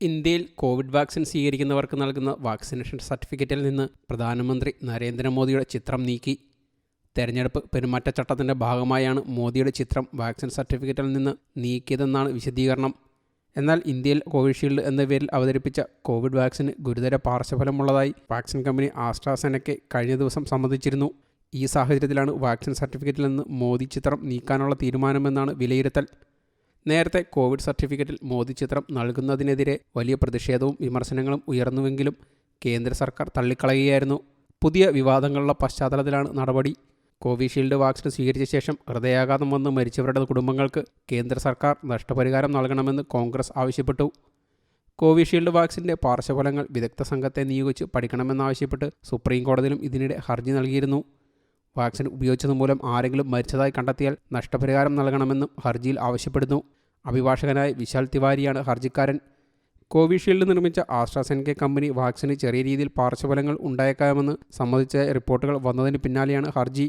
ഇന്ത്യയിൽ Covid vaccine സ്വീകരിക്കുന്നവർക്ക് നൽകുന്ന vaccination സർട്ടിഫിക്കറ്റിൽ നിന്ന് പ്രധാനമന്ത്രി നരേന്ദ്രമോദിയുടെ ചിത്രം നീക്കി. തെരഞ്ഞെടുപ്പ് പെരുമാറ്റച്ചട്ടത്തിൻ്റെ ഭാഗമായാണ് മോദിയുടെ ചിത്രം വാക്സിൻ സർട്ടിഫിക്കറ്റിൽ നിന്ന് നീക്കിയതെന്നാണ് വിശദീകരണം. എന്നാൽ ഇന്ത്യയിൽ കോവിഷീൽഡ് എന്ന പേരിൽ അവതരിപ്പിച്ച കോവിഡ് വാക്സിന് ഗുരുതര പാർശ്വഫലമുള്ളതായി വാക്സിൻ കമ്പനി ആസ്ട്രാസെനക്ക കഴിഞ്ഞ ദിവസം സമ്മതിച്ചിരുന്നു. ഈ സാഹചര്യത്തിലാണ് വാക്സിൻ സർട്ടിഫിക്കറ്റിൽ നിന്ന് മോദി ചിത്രം നീക്കാനുള്ള തീരുമാനമെന്നാണ് വിലയിരുത്തൽ. നേരത്തെ കോവിഡ് സർട്ടിഫിക്കറ്റിൽ മോദി ചിത്രം നൽകുന്നതിനെതിരെ വലിയ പ്രതിഷേധവും വിമർശനങ്ങളും ഉയർന്നുവെങ്കിലും കേന്ദ്ര സർക്കാർ തള്ളിക്കളയുകയായിരുന്നു. പുതിയ വിവാദങ്ങളുള്ള പശ്ചാത്തലത്തിലാണ് നടപടി. കോവിഷീൽഡ് വാക്സിൻ സ്വീകരിച്ച ശേഷം ഹൃദയാഘാതം വന്ന് മരിച്ചവരുടെ കുടുംബങ്ങൾക്ക് കേന്ദ്ര സർക്കാർ നഷ്ടപരിഹാരം നൽകണമെന്ന് കോൺഗ്രസ് ആവശ്യപ്പെട്ടു. കോവിഷീൽഡ് വാക്സിൻ്റെ പാർശ്വഫലങ്ങൾ വിദഗ്ധ സംഘത്തെ നിയോഗിച്ച് പഠിക്കണമെന്നാവശ്യപ്പെട്ട് സുപ്രീം കോടതിയിലും ഇതിനിടെ ഹർജി നൽകിയിരുന്നു. വാക്സിൻ ഉപയോഗിച്ചതുമൂലം ആരെങ്കിലും മരിച്ചതായി കണ്ടെത്തിയാൽ നഷ്ടപരിഹാരം നൽകണമെന്നും ഹർജിയിൽ ആവശ്യപ്പെടുന്നു. അഭിഭാഷകനായ വിശാൽ തിവാരിയാണ് ഹർജിക്കാരൻ. കോവിഷീൽഡ് നിർമ്മിച്ച ആസ്ട്രാസെനക്ക കമ്പനി വാക്സിന് ചെറിയ രീതിയിൽ പാർശ്വഫലങ്ങൾ ഉണ്ടായേക്കാമെന്ന് സംബന്ധിച്ച റിപ്പോർട്ടുകൾ വന്നതിന് പിന്നാലെയാണ് ഹർജി.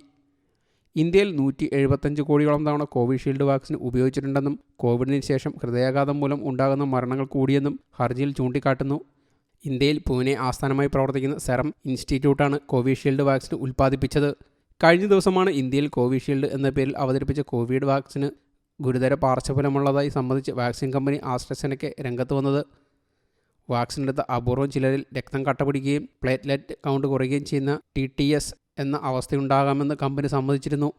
ഇന്ത്യയിൽ 175 കോടിയോളം തവണ കോവിഷീൽഡ് വാക്സിൻ ഉപയോഗിച്ചിട്ടുണ്ടെന്നും കോവിഡിന് ശേഷം ഹൃദയാഘാതം മൂലം ഉണ്ടാകുന്ന മരണങ്ങൾ കൂടിയെന്നും ഹർജിയിൽ ചൂണ്ടിക്കാട്ടുന്നു. ഇന്ത്യയിൽ പൂനെ ആസ്ഥാനമായി പ്രവർത്തിക്കുന്ന സെറം ഇൻസ്റ്റിറ്റ്യൂട്ടാണ് കോവിഷീൽഡ് വാക്സിൻ ഉൽപ്പാദിപ്പിച്ചത്. കഴിഞ്ഞ ദിവസമാണ് ഇന്ത്യയിൽ കോവിഷീൽഡ് എന്ന പേരിൽ അവതരിപ്പിച്ച കോവിഡ് വാക്സിന് ഗുരുതര പാർശ്വഫലമുള്ളതായി സംബന്ധിച്ച് വാക്സിൻ കമ്പനി ആസ്ട്രാസെനക്ക രംഗത്ത് വന്നത്. വാക്സിനെടുത്ത അപൂർവം ചിലരിൽ രക്തം കട്ടപിടിക്കുകയും പ്ലേറ്റ്ലെറ്റ് കൗണ്ട് കുറയുകയും ചെയ്യുന്ന TTS എന്ന അവസ്ഥയുണ്ടാകാമെന്ന് കമ്പനി സമ്മതിച്ചിരുന്നു.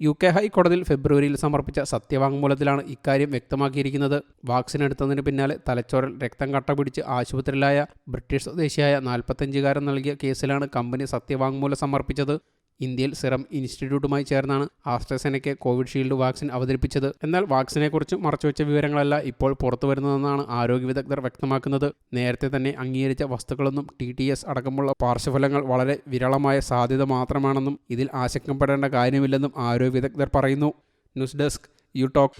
UK ഹൈക്കോടതിയിൽ ഫെബ്രുവരിയിൽ സമർപ്പിച്ച സത്യവാങ്മൂലത്തിലാണ് ഇക്കാര്യം വ്യക്തമാക്കിയിരിക്കുന്നത്. വാക്സിൻ എടുത്തതിന് പിന്നാലെ തലച്ചോറിൽ രക്തം കട്ടപിടിച്ച് ആശുപത്രിയിലായ ബ്രിട്ടീഷ് സ്വദേശിയായ 45-കാരൻ നൽകിയ കേസിലാണ് കമ്പനി സത്യവാങ്മൂലം സമർപ്പിച്ചത്. ഇന്ത്യയിൽ സിറം ഇൻസ്റ്റിറ്റ്യൂട്ടുമായി ചേർന്നാണ് ആസ്ട്രാസെനക്ക കോവിഷീൽഡ് വാക്സിൻ അവതരിപ്പിച്ചത്. എന്നാൽ വാക്സിനെക്കുറിച്ച് മറച്ചുവെച്ച വിവരങ്ങളല്ല ഇപ്പോൾ പുറത്തു വരുന്നതെന്നാണ് ആരോഗ്യ വിദഗ്ധർ വ്യക്തമാക്കുന്നത്. നേരത്തെ തന്നെ അംഗീകരിച്ച വസ്തുക്കളൊന്നും TTS അടക്കമുള്ള പാർശ്വഫലങ്ങൾ വളരെ വിരളമായ സാധ്യത മാത്രമാണെന്നും ഇതിൽ ആശങ്കപ്പെടേണ്ട കാര്യമില്ലെന്നും ആരോഗ്യ വിദഗ്ധർ പറയുന്നു. News desk you talk.